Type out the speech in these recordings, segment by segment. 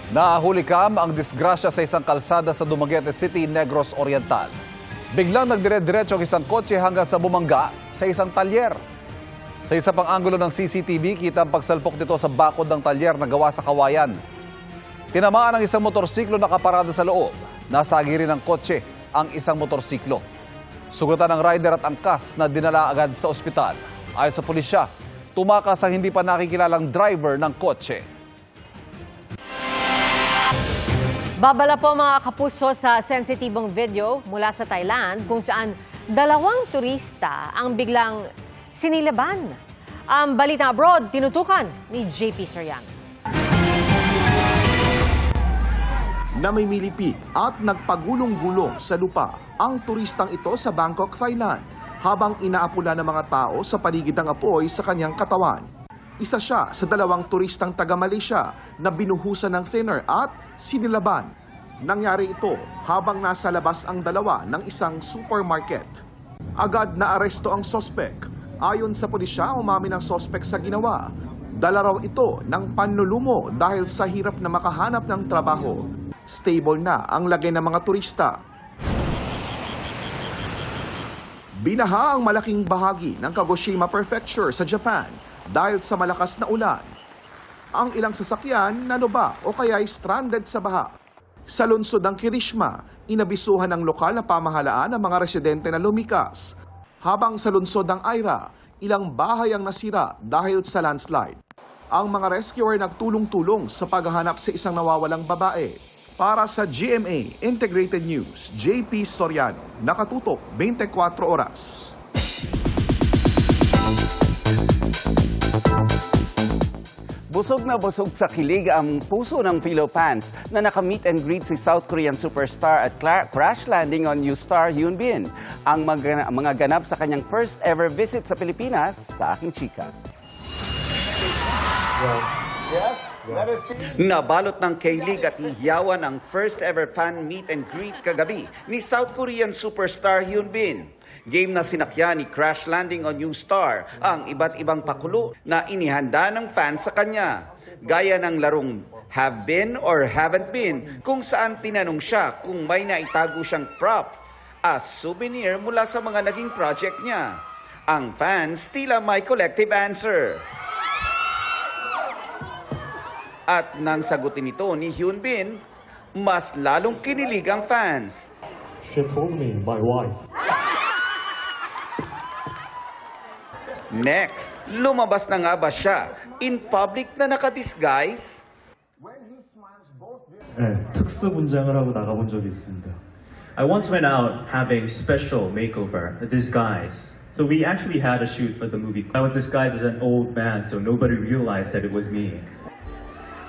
Nahulikam ang disgrasya sa isang kalsada sa Dumaguete City, Negros Oriental. Biglang nagdire-diretso ang isang kotse hanggang sa bumangga sa isang talyer. Sa isa pang anggulo ng CCTV, kita ang pagsalpok nito sa bakod ng talyer na gawa sa kawayan. Tinamaan ang isang motorsiklo na nakaparada sa loob. Nasagi rin ng kotse ang isang motorsiklo. Sugatan ng rider at angkas na dinala agad sa ospital. Ayon sa pulisya, tumakas ang hindi pa nakikilalang driver ng kotse. Babala po mga kapuso sa sensitibong video mula sa Thailand kung saan dalawang turista ang biglang sinilaban. Ang balita abroad, tinutukan ni JP Soriano. Na may milipit at nagpagulong-gulong sa lupa ang turistang ito sa Bangkok, Thailand habang inaapula ng mga tao sa paligid ng apoy sa kanyang katawan. Isa siya sa dalawang turistang taga-Malaysia na binuhusan ng thinner at sinilaban. Nangyari ito habang nasa labas ang dalawa ng isang supermarket. Agad na aresto ang sospek. Ayon sa pulisya, umamin ang sospek sa ginawa. Dala raw ito ng panlulumo dahil sa hirap na makahanap ng trabaho. Stable na ang lagay ng mga turista. Binaha ang malaking bahagi ng Kagoshima Prefecture sa Japan dahil sa malakas na ulan. Ang ilang sasakyan nanuba o kaya'y stranded sa baha. Sa lungsod ng Kirishima, inabisuhan ng lokal na pamahalaan ang mga residente na lumikas. Habang sa lungsod ng Aira, ilang bahay ang nasira dahil sa landslide. Ang mga rescuer nagtulong-tulong sa paghahanap sa isang nawawalang babae. Para sa GMA Integrated News, JP Soriano, nakatutok 24 oras. Busog na busog sa kilig ang puso ng Filo fans na naka-meet and greet si South Korean superstar at crash landing on U-Star Hyun Bin. Ang mga ganap sa kanyang first ever visit sa Pilipinas sa Aking Chika. Nabalot ng kilig at ihiyawan ang first ever fan meet and greet kagabi ni South Korean superstar Hyun Bin. Game na sinakyan ni Crash Landing on U-Star ang iba't ibang pakulo na inihanda ng fans sa kanya. Gaya ng larong Have Been or Haven't Been, kung saan tinanong siya kung may naitago siyang prop as souvenir mula sa mga naging project niya. Ang fans tila may collective answer. At nang sagutin ito ni Hyun Bin, mas lalong kinilig ang fans. She told me, my wife. Next, lumabas na nga ba siya in public na nakadisguise? 네, 특수 분장을 하고 나가본 적이 있습니다. I once went out having special makeover, a disguise. So we actually had a shoot for the movie. I was disguised as an old man, so nobody realized that it was me.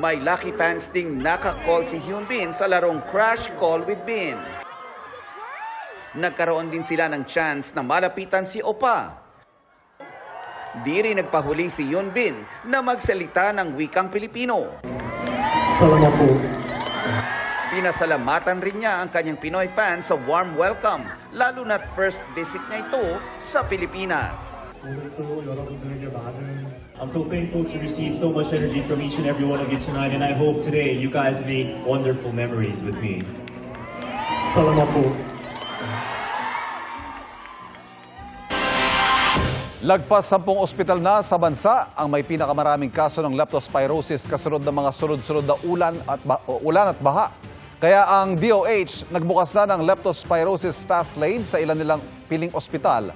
May lucky fans ding naka-call si Hyun Bin sa larong Crash Call with Bin. Nagkaroon din sila ng chance na malapitan si Oppa. Di rin nagpahuli si Hyun Bin na magsalita ng wikang Pilipino. Salamat po. Pinasalamatan rin niya ang kanyang Pinoy fans sa warm welcome, lalo na't first visit niya ito sa Pilipinas. I'm so thankful to receive so much energy from each and every one of you tonight, and I hope today you guys make wonderful memories with me. Salamat po. Lagpas 10 ospital na sa bansa ang may pinakamaraming kaso ng leptospirosis kasunod ng mga sunod-sunod na ulan at baha. Kaya ang DOH nagbukas na ng leptospirosis fast lane sa ilan nilang piling ospital.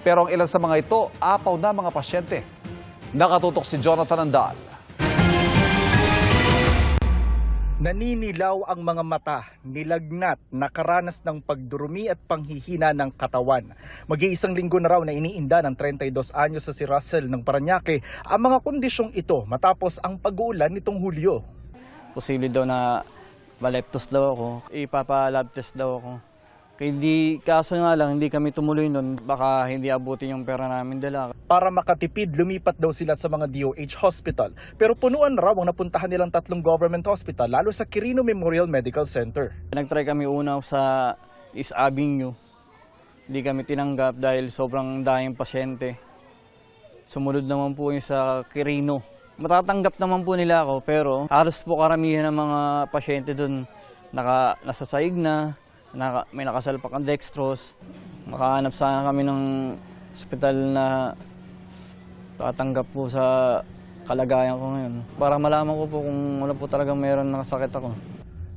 Pero ang ilan sa mga ito, apaw na mga pasyente. Nakatutok si Jonathan Andal. Naninilaw ang mga mata, nilagnat, nakaranas ng pagdurumi at panghihina ng katawan. Mag-iisang linggo na raw na iniinda ng 32 anyos sa si Russell ng Parañaque ang mga kondisyong ito matapos ang pag-uulan nitong Hulyo. Posible daw na maleptos daw ako, ipapa-lab test daw ako. Kaso nga lang, hindi kami tumuloy nun, baka hindi abutin yung pera namin dala. Para makatipid, lumipat daw sila sa mga DOH hospital. Pero punuan raw ang napuntahan nilang 3 government hospital, lalo sa Quirino Memorial Medical Center. Nag-try kami una sa East Avenue. Hindi kami tinanggap dahil sobrang daming pasyente. Sumunod naman po yung sa Quirino. Matatanggap naman po nila ako, pero halos po karamihan ng mga pasyente doon nasa saig na, may nakasalpak ang dextrose. Makahanap sana kami ng ospital na tatanggap po sa kalagayan ko ngayon. Para malaman ko po kung wala po talagang meron nakasakit ako.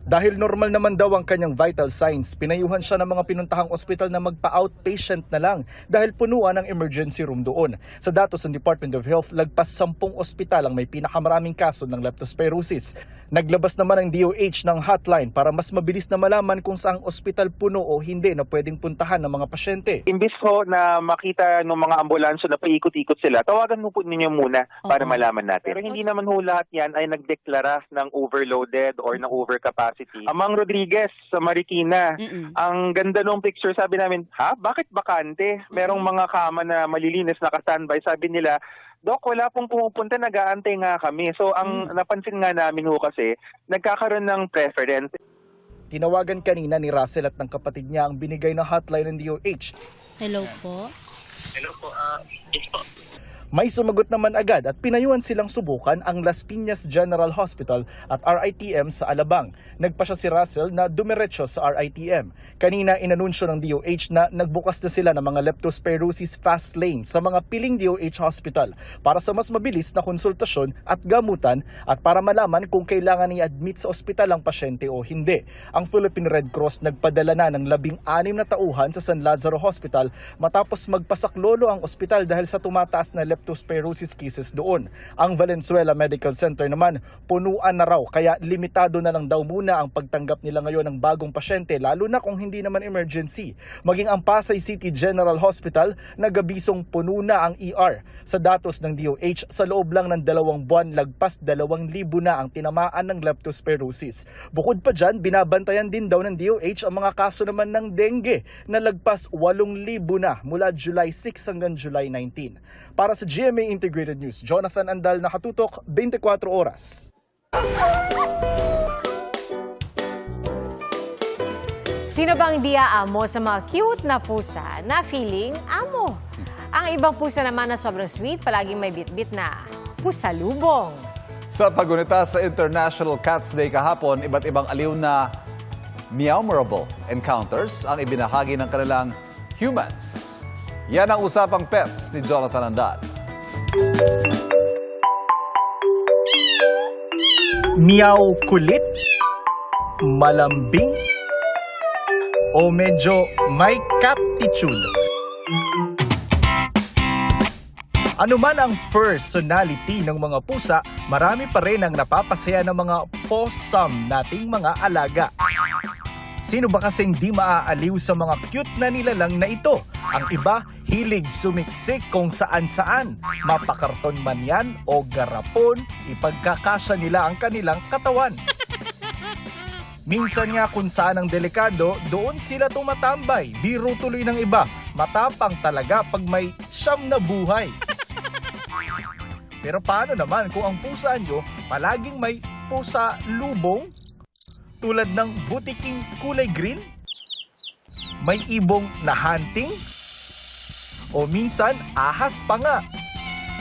Dahil normal naman daw ang kanyang vital signs, pinayuhan siya ng mga pinuntahang ospital na magpa-outpatient na lang dahil punuan ang emergency room doon. Sa datos ng Department of Health, lagpas 10 ospital ang may pinakamaraming kaso ng leptospirosis. Naglabas naman ang DOH ng hotline para mas mabilis na malaman kung saang ospital puno o hindi na pwedeng puntahan ng mga pasyente. Imbis ko na makita ng mga ambulansyo na paikot-ikot sila, tawagan mo po ninyo muna para malaman natin. Pero hindi naman ho lahat yan ay nagdeklara ng overloaded or ng overcapacity. Amang Rodriguez sa Marikina, ang ganda ng picture, sabi namin, bakit bakante? Merong mga kama na malilinis naka-standby. Sabi nila, Dok, wala pong pumupunta, nag-aantay nga kami. So ang napansin nga namin ho kasi, nagkakaroon ng preference. Tinawagan kanina ni Russell at ng kapatid niya ang binigay na hotline ng DOH. Hello po. Hello po, yes po. May sumagot naman agad at pinayuhan silang subukan ang Las Piñas General Hospital at RITM sa Alabang. Nagpa siya si Russell na dumiretso sa RITM. Kanina inanunsyo ng DOH na nagbukas na sila ng mga leptospirosis fast lane sa mga piling DOH hospital para sa mas mabilis na konsultasyon at gamutan at para malaman kung kailangan i-admit sa ospital ang pasyente o hindi. Ang Philippine Red Cross nagpadala na ng 16 na tauhan sa San Lazaro Hospital matapos magpasaklolo ang ospital dahil sa tumataas na leptospirosis cases doon. Ang Valenzuela Medical Center naman, punuan na raw kaya limitado na lang daw muna ang pagtanggap nila ngayon ng bagong pasyente lalo na kung hindi naman emergency. Maging ang Pasay City General Hospital, nagabisong puno na ang ER. Sa datos ng DOH, sa loob lang ng 2 buwan, lagpas 2,000 na ang tinamaan ng leptospirosis. Bukod pa dyan, binabantayan din daw ng DOH ang mga kaso naman ng dengue na lagpas 8,000 na mula July 6 hanggang July 19. Para sa GMA Integrated News, Jonathan Andal, nakatutok 24 oras. Sino bang di aamo sa mga cute na pusa na feeling amo? Ang ibang pusa naman na sobrang sweet, palaging may bit-bit na pusalubong. Sa pagunita sa International Cats Day kahapon, iba't ibang aliw na meow-memorable encounters ang ibinahagi ng kanilang humans. Yan ang usapang pets ni Jonathan Andal. Meow kulit, malambing, o medyo may catitude. Ano man ang personality ng mga pusa, marami pa rin ang napapasaya ng mga possum nating mga alaga. Sino ba kasing di maaaliw sa mga cute na nilalang na ito? Ang iba, hilig sumiksik kung saan-saan. Mapakarton man yan o garapon, ipagkakasya nila ang kanilang katawan. Minsan nga kung saan ang delikado, doon sila tumatambay. Biro tuloy ng iba, matapang talaga pag may siyam na buhay. Pero paano naman kung ang pusa nyo palaging may pusa lubong? Tulad ng butiking kulay green? May ibong na hunting? O minsan, ahas pa nga.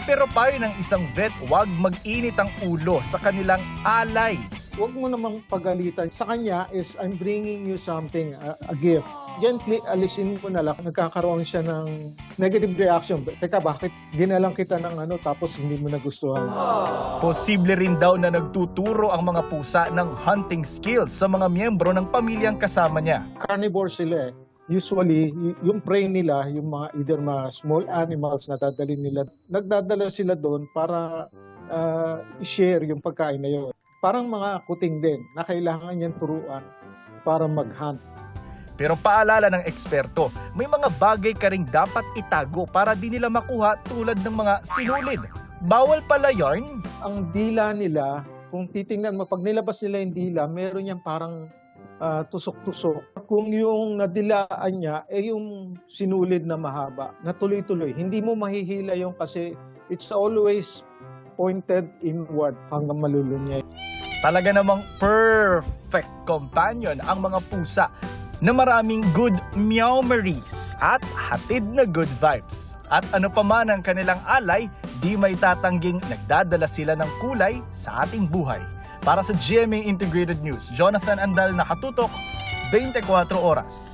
Pero payo ng isang vet, huwag mag-init ang ulo sa kanilang alay. Huwag mo namang pagalitan. Sa kanya is, I'm bringing you something, a gift. Gently, alisin mo na lang. Nagkakaroon siya ng negative reaction. Teka, bakit ginalang kita ng tapos hindi mo nagustuhan? Posible rin daw na nagtuturo ang mga pusa ng hunting skills sa mga miyembro ng pamilyang kasama niya. Carnivore sila eh. Usually, yung prey nila, yung mga either mga small animals na dadalhin nila, nagdadala sila doon para i-share yung pagkain na yun. Parang mga kuting din na kailangan yan turuan para mag-hunt. Pero paalala ng eksperto, may mga bagay ka ring dapat itago para di nila makuha tulad ng mga sinulid. Bawal pala yarn. Ang dila nila, kung titingnan mo, pag nilabas nila yung dila, meron yung parang tusok-tusok. Kung yung nadilaan niya, yung sinulid na mahaba, na tuloy-tuloy. Hindi mo mahihila yung kasi it's always pointed inward hanggang malulunyay. Talaga namang perfect companion ang mga pusa na maraming good meow-meries at hatid na good vibes. At ano pa man ang kanilang alay, di maitatanging nagdadala sila ng kulay sa ating buhay. Para sa GMA Integrated News, Jonathan Andal, nakatutok, 24 oras.